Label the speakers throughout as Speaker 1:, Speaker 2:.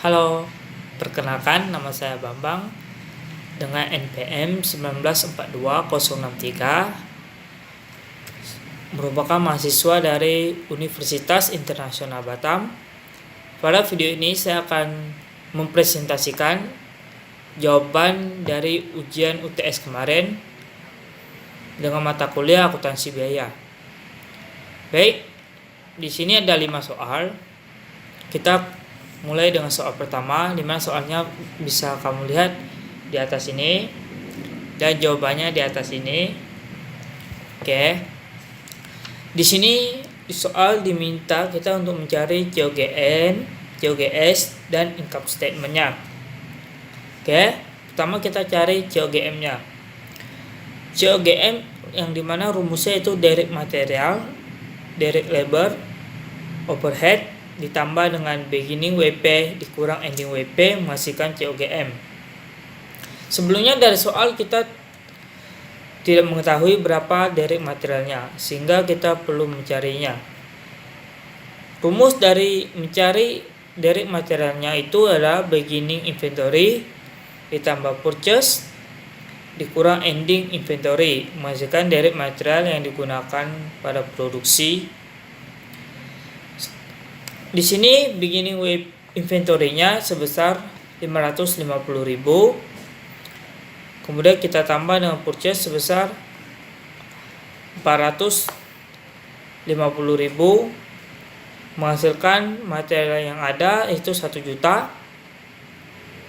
Speaker 1: Halo, perkenalkan nama saya Bambang dengan NPM 1942063, merupakan mahasiswa dari Universitas Internasional Batam. Pada video ini saya akan mempresentasikan jawaban dari ujian UTS kemarin dengan mata kuliah akuntansi biaya. Baik, di sini ada 5 soal. Kita mulai dengan soal pertama, di mana soalnya bisa kamu lihat di atas ini dan jawabannya di atas ini. Oke. Di sini di soal diminta kita untuk mencari COGM, COGS dan income statement-nya. Oke, pertama kita cari COGM-nya. COGM yang dimana rumusnya itu direct material, direct labor, overhead ditambah dengan beginning WP dikurang ending WP menghasilkan COGM. Sebelumnya dari soal kita tidak mengetahui berapa direct materialnya, sehingga kita perlu mencarinya. Rumus dari mencari direct materialnya itu adalah beginning inventory ditambah purchase dikurang ending inventory menghasilkan direct material yang digunakan pada produksi. Di sini beginning inventory-nya sebesar 550.000. Kemudian kita tambah dengan purchase sebesar 450.000 menghasilkan material yang ada itu 1 juta.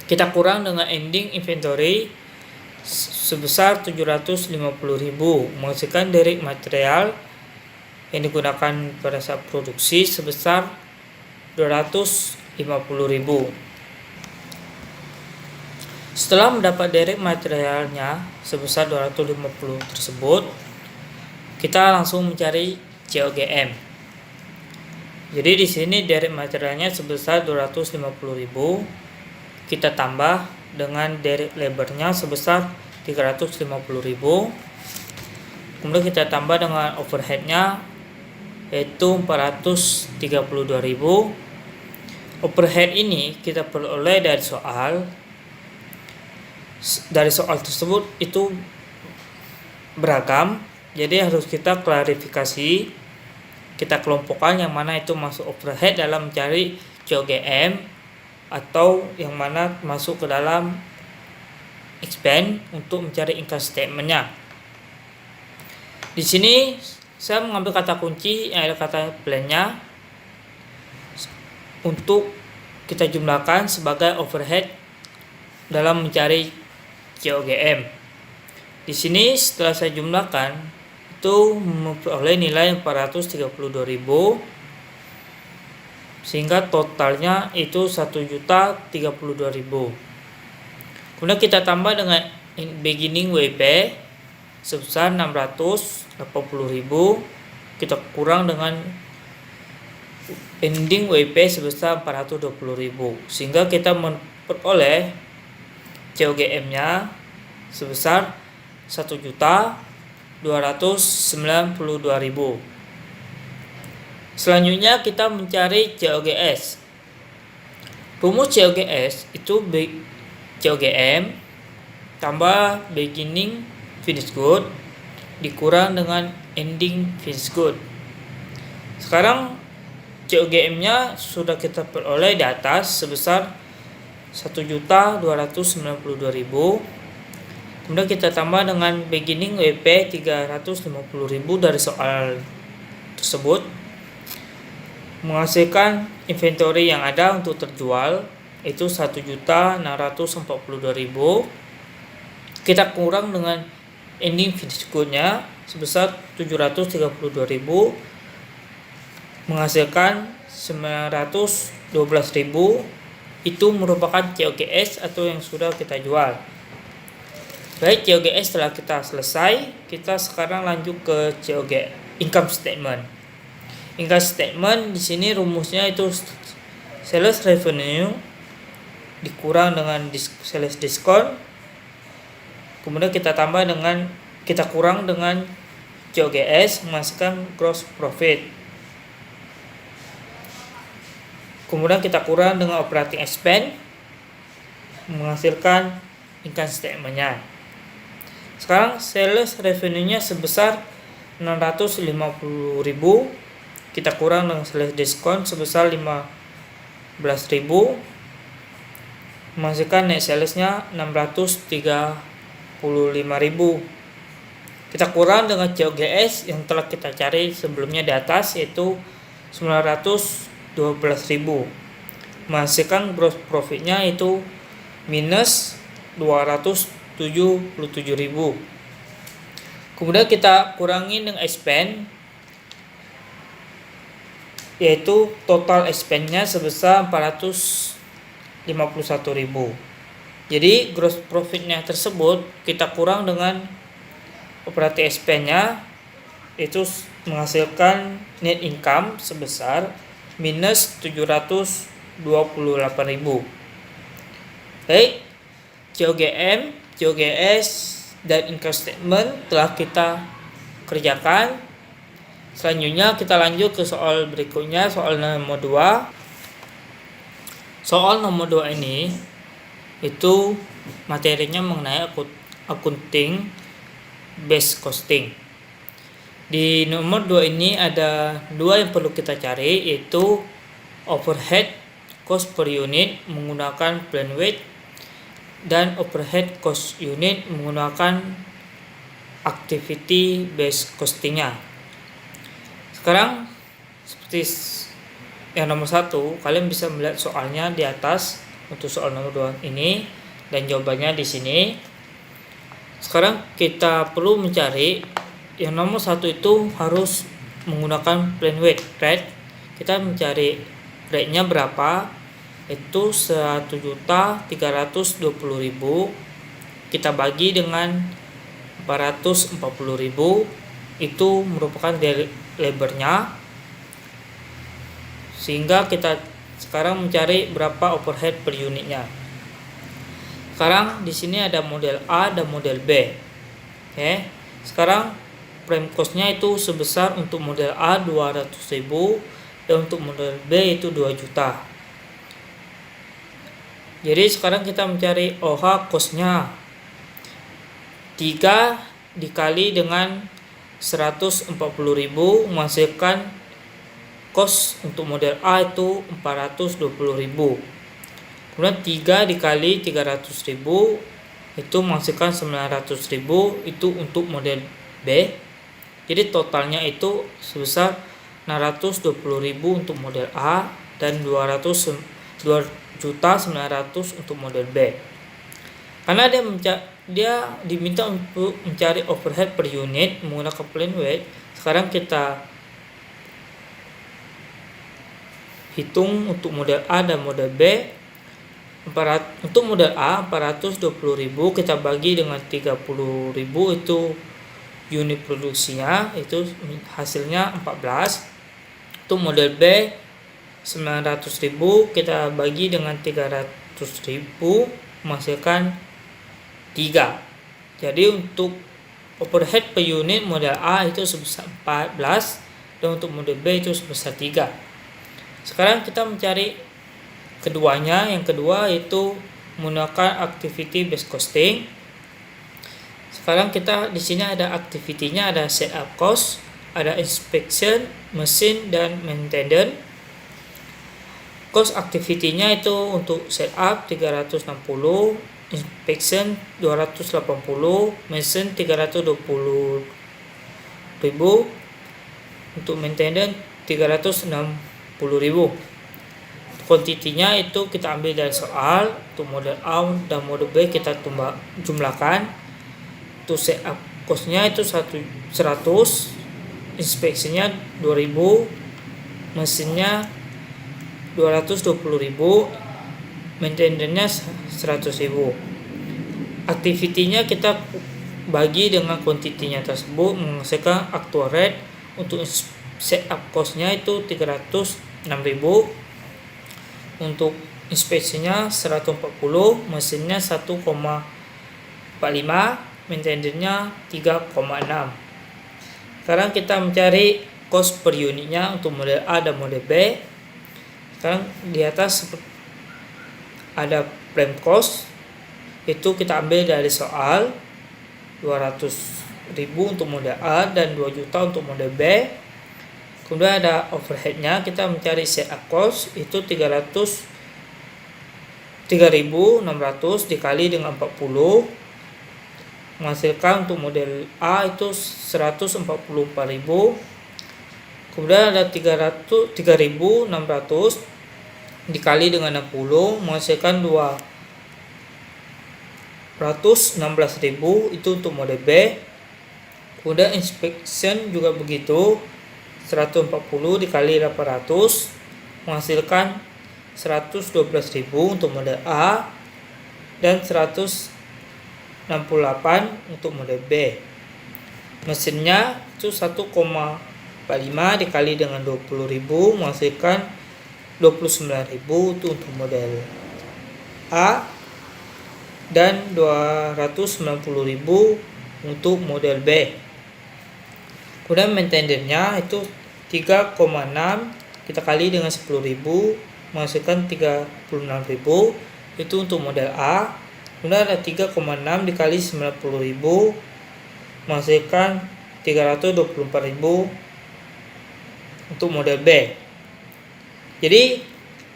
Speaker 1: Kita kurang dengan ending inventory sebesar 750.000 menghasilkan direct material yang digunakan pada saat produksi sebesar 250.000. Setelah mendapat direct materialnya sebesar 250 tersebut, kita langsung mencari COGM. Jadi di sini direct materialnya sebesar 250.000, kita tambah dengan direct labornya sebesar 350.000. Kemudian kita tambah dengan overheadnya yaitu 432.000. Overhead ini kita peroleh dari soal. Dari soal tersebut itu beragam, jadi harus kita klarifikasi, kita kelompokkan yang mana itu masuk overhead dalam mencari COGM atau yang mana masuk ke dalam expense untuk mencari income statement-nya. Di sini saya mengambil kata kunci yang ada kata plan-nya untuk kita jumlahkan sebagai overhead dalam mencari COGM. Di sini setelah saya jumlahkan itu memperoleh nilai 432.000 sehingga totalnya itu 1.032.000. Kemudian kita tambah dengan beginning WP sebesar 680.000, kita kurang dengan ending WP sebesar 420.000 sehingga kita memperoleh COGM-nya sebesar 1.292.000. Selanjutnya kita mencari COGS. Rumus COGS itu COGM tambah beginning finished good dikurang dengan ending finished good. Sekarang COGM-nya sudah kita peroleh di atas sebesar 1.292.000. Kemudian kita tambah dengan beginning WP 350.000 dari soal tersebut menghasilkan inventory yang ada untuk terjual itu 1.642.000. Kita kurang dengan ending finished good-nya sebesar 732.000 menghasilkan 912.000. Itu merupakan COGS atau yang sudah kita jual. Baik, COGS setelah kita selesai, kita sekarang lanjut ke COG income statement. Income statement di sini rumusnya itu sales revenue dikurang dengan sales discount. Kemudian kita tambah dengan kita kurang dengan COGS menghasilkan gross profit. Kemudian kita kurang dengan operating expense, menghasilkan income statement-nya. Sekarang sales revenue-nya sebesar 650.000, kita kurang dengan sales diskon sebesar 15.000, menghasilkan net sales-nya 635.000. Kita kurang dengan COGS yang telah kita cari sebelumnya di atas, yaitu 912.000, menghasilkan gross profit-nya itu minus 277.000. Kemudian kita kurangi dengan expense, yaitu total expense-nya sebesar 451.000. Jadi gross profit-nya tersebut kita kurang dengan operating expense-nya, itu menghasilkan net income sebesar minus 728.000. Baik, COGS dan income statement telah kita kerjakan. Selanjutnya kita lanjut ke soal berikutnya, soal nomor 2. Soal nomor 2 ini itu materinya mengenai accounting based costing. Di nomor 2 ini ada dua yang perlu kita cari, yaitu overhead cost per unit menggunakan plan weight dan overhead cost unit menggunakan activity based costingnya. Sekarang seperti yang nomor 1, kalian bisa melihat soalnya di atas untuk soal nomor 2 ini dan jawabannya di sini. Sekarang kita perlu mencari yang nomor 1 itu harus menggunakan plan weight rate. Kita mencari rate-nya berapa, itu 1.320.000 kita bagi dengan 440.000, itu merupakan labor-nya, sehingga kita sekarang mencari berapa overhead per unitnya. Sekarang di sini ada model A dan model B. Oke. Sekarang prime cost-nya itu sebesar untuk model A 200.000 dan untuk model B itu 2 juta. Jadi sekarang kita mencari OH cost-nya. 3 dikali dengan 140.000 menghasilkan cost untuk model A itu 420.000. Kemudian 3 dikali 300.000 itu menghasilkan 900.000, itu untuk model B. Jadi totalnya itu sebesar 620.000 untuk model A dan 2.900.000 untuk model B. Karena dia diminta untuk mencari overhead per unit menggunakan plan weight. Sekarang kita hitung untuk model A dan model B. Untuk model A 420.000 kita bagi dengan 30.000, itu unit produksinya, itu hasilnya 14. Untuk model B 900.000 kita bagi dengan 300.000 menghasilkan 3. Jadi untuk overhead per unit model A itu sebesar 14 dan untuk model B itu sebesar 3. Sekarang kita mencari keduanya. Yang kedua itu menggunakan activity based costing. Sekarang kita di sini ada activity-nya, ada setup cost, ada inspection, mesin dan maintenance. Cost activity-nya itu untuk setup 360, inspection 280, mesin 320.000, untuk maintenance 360.000. Kuantitinya itu kita ambil dari soal. Untuk model A dan model B kita jumlahkan. Untuk setup cost-nya itu 100, inspeksinya 2.000, mesinnya 220.000, maintenance-nya 100.000. Activity-nya kita bagi dengan kuantitinya tersebut menghasilkan actual rate. Untuk setup cost-nya itu 306.000, untuk inspeksinya 140, mesinnya 1,45, maintenance-nya 3,6. Sekarang kita mencari cost per unitnya untuk model A dan model B. Sekarang di atas ada prime cost, itu kita ambil dari soal 200.000 untuk model A dan 2 juta untuk model B. Kemudian ada overheadnya, kita mencari CA cost itu 3.600 dikali dengan 40, menghasilkan untuk model A itu 144.000. Kemudian ada 3.600 dikali dengan 60, menghasilkan 216.000 itu untuk model B. Kemudian inspection juga begitu, 140 dikali 800 menghasilkan 112.000 untuk model A dan 168 untuk model B. Mesinnya itu 1,45 dikali dengan 20.000 menghasilkan 29.000 itu untuk model A dan 290.000 untuk model B. Kemudian maintenance-nya itu 3,6 kita kali dengan 10.000 menghasilkan 36.000 itu untuk model A. Kemudian ada 3,6 dikali 90.000 menghasilkan 324.000 untuk model B. Jadi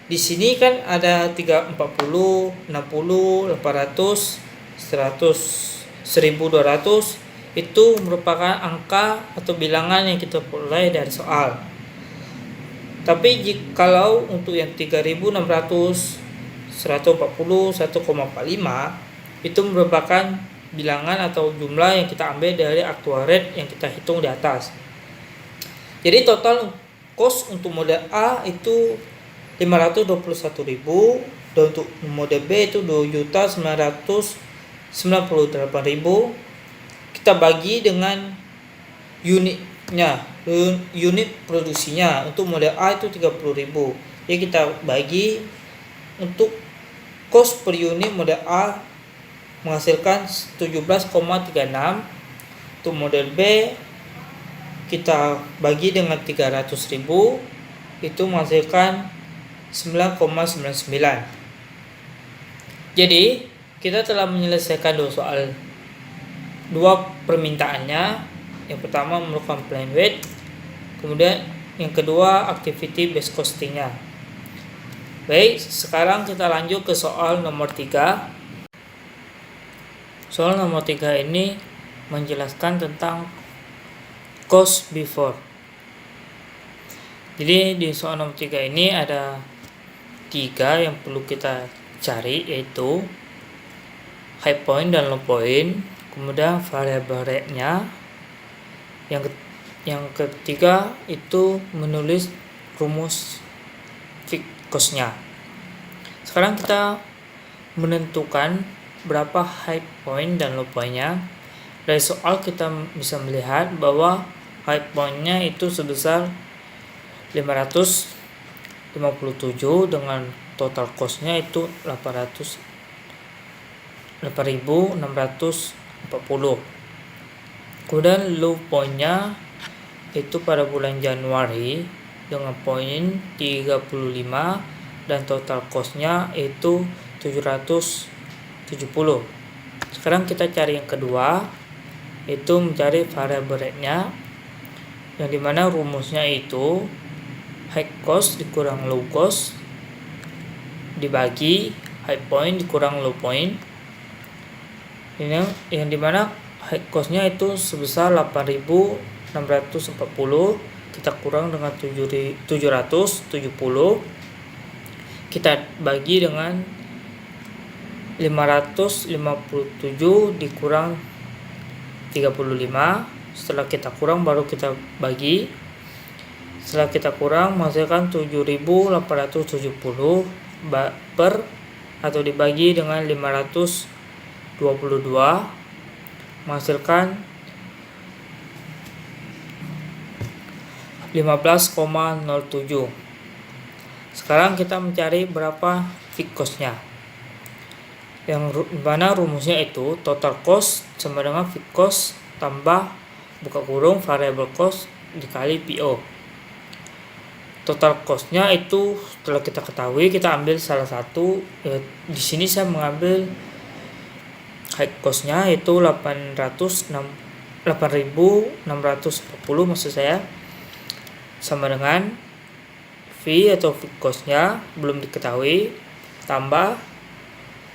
Speaker 1: di sini kan ada 340, 60, 800, 100, 1200 itu merupakan angka atau bilangan yang kita peroleh dari soal. Tapi jikalau untuk yang 3.600, 140, 1,45 itu merupakan bilangan atau jumlah yang kita ambil dari actual rate yang kita hitung di atas. Jadi total cost untuk model A itu 521.000 dan untuk model B itu 2.998.000. Kita bagi dengan unitnya, unit produksinya. Untuk model A itu 30.000. Jadi kita bagi untuk cost per unit model A menghasilkan 17,36. Untuk model B kita bagi dengan 300.000, itu menghasilkan 9,99. Jadi kita telah menyelesaikan dua permintaannya. Yang pertama merupakan plan weight, kemudian yang kedua activity based costingnya. Baik, sekarang kita lanjut ke soal nomor 3. Soal nomor 3 ini menjelaskan tentang cost before. Jadi di soal nomor 3 ini ada 3 yang perlu kita cari, yaitu high point dan low point, kemudian variable rate-nya. Yang ketiga itu menulis rumus fixed cost-nya. Sekarang kita menentukan berapa high point dan low point-nya. Dari soal kita bisa melihat bahwa high point-nya itu sebesar 557 dengan total cost-nya itu 8.640. Kemudian low point-nya itu pada bulan Januari dengan poin 35 dan total cost-nya itu 770. Sekarang kita cari yang kedua, itu mencari variable rate-nya, yang dimana rumusnya itu high cost dikurang low cost dibagi high point dikurang low point. Ini yang dimana high cost-nya itu sebesar 8.640, kita kurang dengan 770, kita bagi dengan 557 dikurang 35. Setelah kita kurang baru kita bagi. Setelah kita kurang menghasilkan 7.870 per atau dibagi dengan 522 menghasilkan 15,07. Sekarang kita mencari berapa fixed cost-nya. Yang mana rumusnya itu total cost sama dengan fixed cost tambah buka kurung variable cost dikali PO. total cost-nya itu setelah kita ketahui, kita ambil salah satu. Di sini saya mengambil high cost-nya itu 8.640 maksud saya, sama dengan fee atau fixed cost-nya belum diketahui, tambah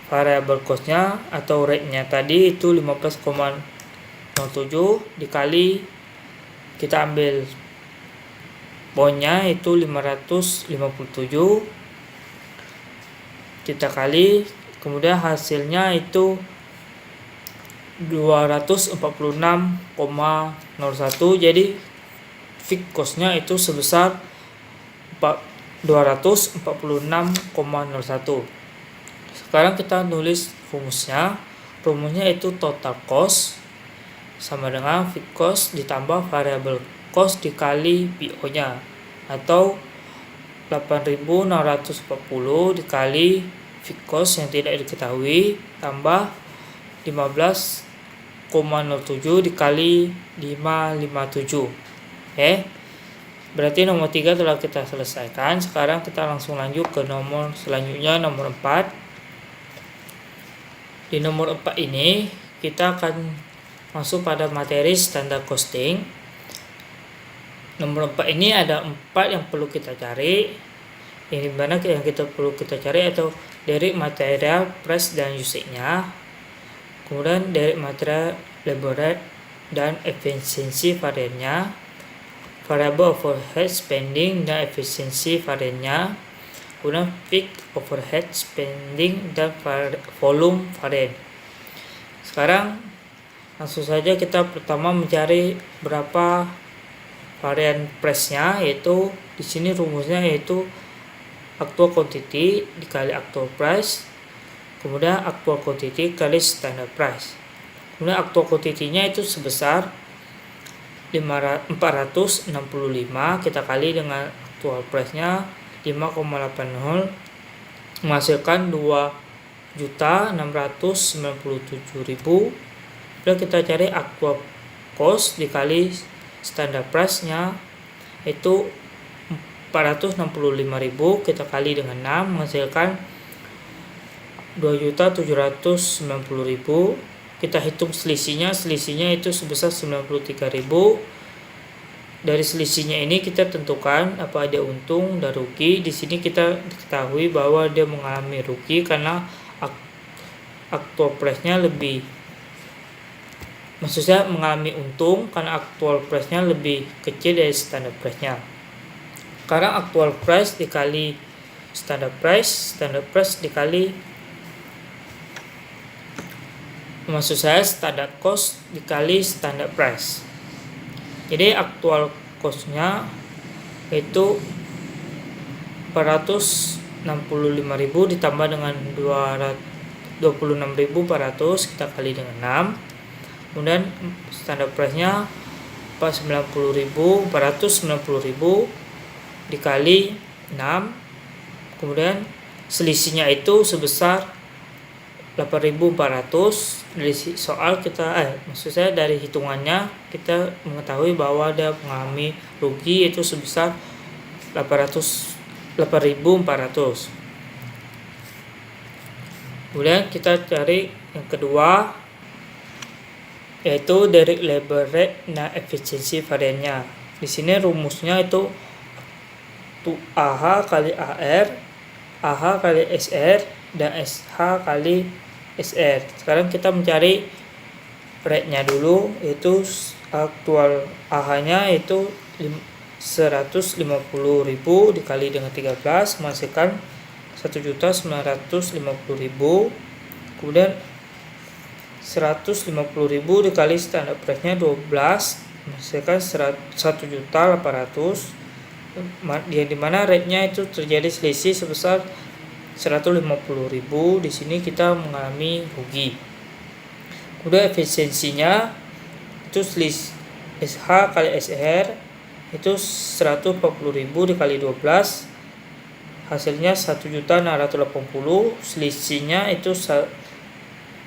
Speaker 1: variable cost-nya atau rate-nya tadi itu 15,07 dikali, kita ambil poinnya itu 557, kita kali, kemudian hasilnya itu 246,01. jadi fixed cost-nya itu sebesar 246,01. Sekarang kita nulis rumusnya. Rumusnya itu total cost sama dengan fixed cost ditambah variable cost dikali PO-nya, atau 8.640 dikali fixed cost yang tidak diketahui tambah 15,07 dikali 557. Berarti nomor 3 telah kita selesaikan. Sekarang kita langsung lanjut ke nomor selanjutnya, nomor 4. Di nomor 4 ini kita akan masuk pada materi standar costing. Nomor 4 ini ada 4 yang perlu kita cari. Yang dimana yang kita perlu kita cari atau dari material, price dan usage-nya, kemudian dari material, labor rate dan efisiensi variannya, variable overhead spending dan efisiensi variannya, kemudian fixed overhead spending dan volume varian. Sekarang langsung saja kita pertama mencari berapa varian price-nya, yaitu di sini rumusnya yaitu actual quantity dikali actual price, kemudian actual quantity kali standard price. Kemudian actual quantity-nya itu sebesar 465, kita kali dengan actual price-nya 5,80 menghasilkan 2.697.000. Kemudian kita cari actual cost dikali standard price-nya itu 465.000, kita kali dengan 6 menghasilkan 2.790.000. Kita hitung selisihnya itu sebesar 93.000. Dari selisihnya ini kita tentukan apa ada untung dan rugi. Di sini kita diketahui bahwa dia mengalami rugi karena actual price-nya lebih, maksudnya mengalami untung karena actual price-nya lebih kecil dari standard price-nya. Sekarang actual price dikali standard price dikali, maksud saya standard cost dikali standard price. Jadi actual cost-nya itu 465.000 ditambah dengan 26.400, kita kali dengan 6. Kemudian standard price-nya 490.000 dikali 6. Kemudian selisihnya itu sebesar 8.400. Dari soal kita maksud saya dari hitungannya kita mengetahui bahwa dia mengalami rugi itu sebesar 8.400. Kemudian kita cari yang kedua, yaitu dari labor rate dan efisiensi variannya. Di sini rumusnya itu AH kali AR, AH kali SR, dan SH kali SR. Sekarang kita mencari rate-nya dulu, yaitu aktual AH-nya itu 150.000 dikali dengan 13 menghasilkan 1.950.000. Kemudian 150.000 dikali standar price-nya 12 menghasilkan 1.800.000, yang dimana rate-nya itu terjadi selisih sebesar 150.000. Di sini kita mengalami rugi. Kemudian efisiensinya itu selisih SH kali SR itu 140.000 dikali 12 hasilnya 1.680.000, selisihnya itu 120.000.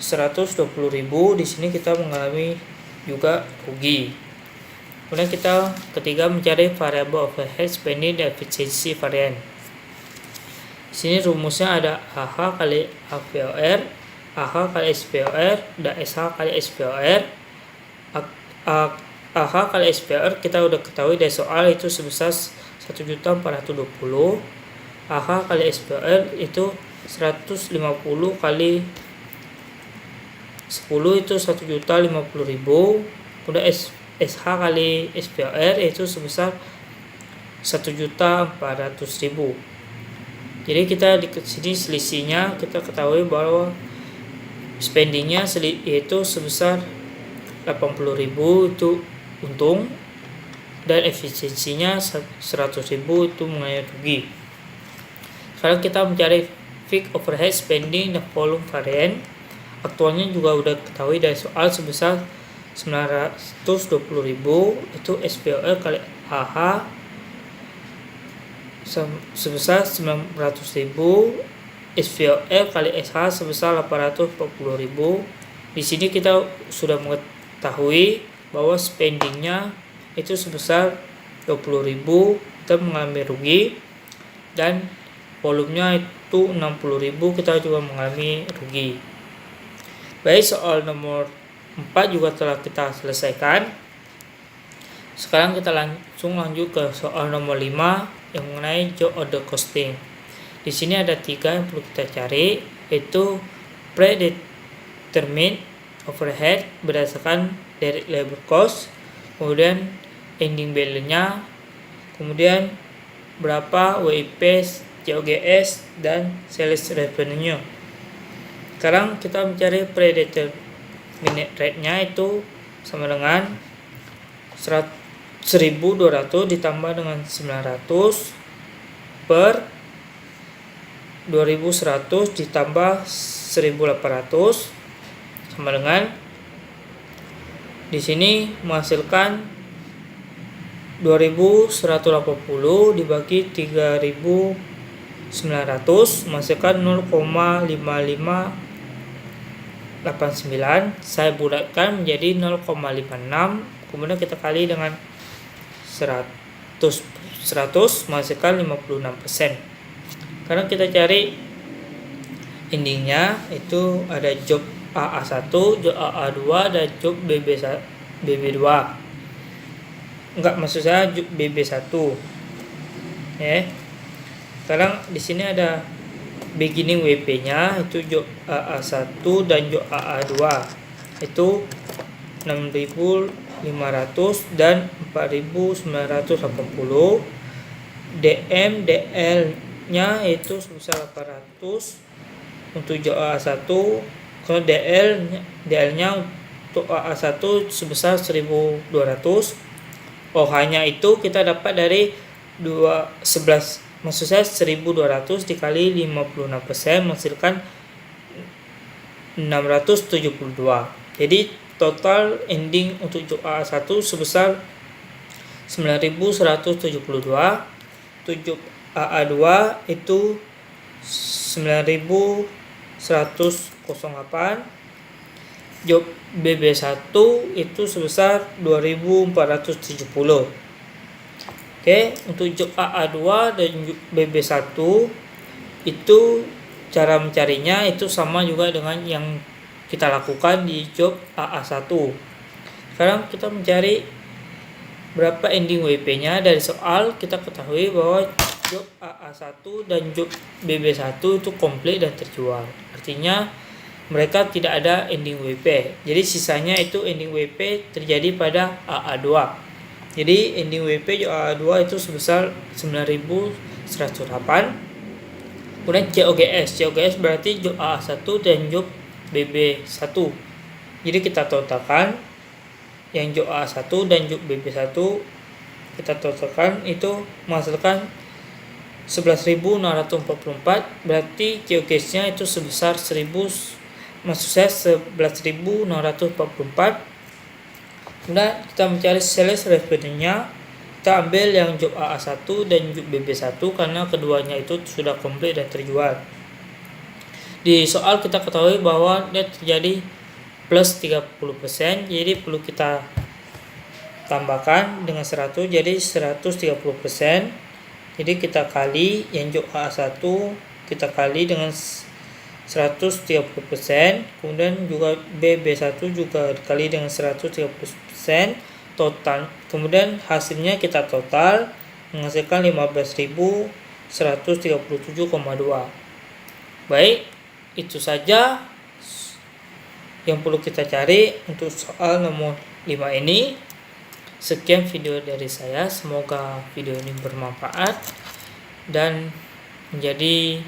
Speaker 1: Di sini kita mengalami juga rugi. Kemudian kita ketiga mencari variabel overhead spending dan efisiensi varian. Di sini rumusnya ada AH kali AVOR, AH kali SVOR, dan SH kali SVOR. AH kali SVOR kita udah ketahui dari soal itu sebesar 1.420. AH kali SVOR itu 150 kali 10 itu 1.050.000. Kemudian SH kali SVOR itu sebesar 1.400.000. Jadi kita di sini selisihnya kita ketahui bahwa spendingnya yaitu sebesar 80.000 itu untung, dan efisiensinya 100.000 itu mengenai rugi. Sekarang kita mencari fixed overhead spending dan volume varian. Aktualnya juga udah ketahui dari soal sebesar 920.000 itu SVOR kali AH sebesar 900.000, SVOR kali SH sebesar 840.000. Di sini kita sudah mengetahui bahwa spendingnya itu sebesar 20.000, kita mengalami rugi, dan volumenya itu 60.000, kita juga mengalami rugi. Baik, soal nomor 4 juga telah kita selesaikan. Sekarang kita langsung lanjut ke soal nomor 5 yang mengenai job order costing. Di sini ada 3 yang perlu kita cari, yaitu predetermined overhead berdasarkan direct labor cost, kemudian ending balance-nya, kemudian berapa WIP, COGS, dan sales revenue-nya. Sekarang kita mencari predetermined rate-nya itu sama dengan 1.200 ditambah dengan 900 per 2.100 ditambah 1.800 sama dengan, di sini menghasilkan 2.180 dibagi 3.900 menghasilkan 0,5589. Saya bulatkan menjadi 0,56, kemudian kita kali dengan 100 menghasilkan 56%. Karena kita cari endingnya itu ada job AA1, job AA2, dan job BB2. Enggak, maksud saya job BB1. Sekarang di sini ada beginning WP-nya itu job AA1 dan job AA2 itu 6.500 dan 4.980. DM DL-nya itu sebesar 800 untuk job AA1. Kalau DL-nya untuk AA1 sebesar 1.200. OH-nya itu kita dapat dari 11, maksud saya 1.200 dikali 56% menghasilkan 672. Jadi total ending untuk job AA1 sebesar 9.172. Untuk job AA2 itu 9.108. Job BB1 itu sebesar 2.470. Untuk job AA2 dan job BB1 itu cara mencarinya itu sama juga dengan yang kita lakukan di job AA1. Sekarang kita mencari berapa ending WP-nya. Dari soal kita ketahui bahwa job AA1 dan job BB1 itu komplit dan terjual. Artinya mereka tidak ada ending WP. Jadi sisanya itu ending WP terjadi pada AA2. Jadi ending WP job AA2 itu sebesar 9.108. Kemudian COGS berarti job AA1 dan job BB1. Jadi kita totalkan yang job AA1 dan job BB1 kita totalkan itu menghasilkan 11.644. Berarti COGS-nya itu sebesar 11.644. Kemudian kita mencari sales revenue-nya. Kita ambil yang job AA1 dan job BB1 karena keduanya itu sudah komplit dan terjual. Di soal kita ketahui bahwa dia terjadi plus 30%, jadi perlu kita tambahkan dengan 100 jadi 130%. Jadi kita kali yang jok A1 kita kali dengan 130%, kemudian juga B1 juga dikali dengan 130% total. Kemudian hasilnya kita total menghasilkan 15.137,2. Baik, itu saja yang perlu kita cari untuk soal nomor 5 ini. Sekian video dari saya, semoga video ini bermanfaat dan menjadi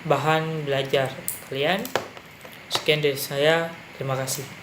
Speaker 1: bahan belajar kalian. Sekian dari saya, terima kasih.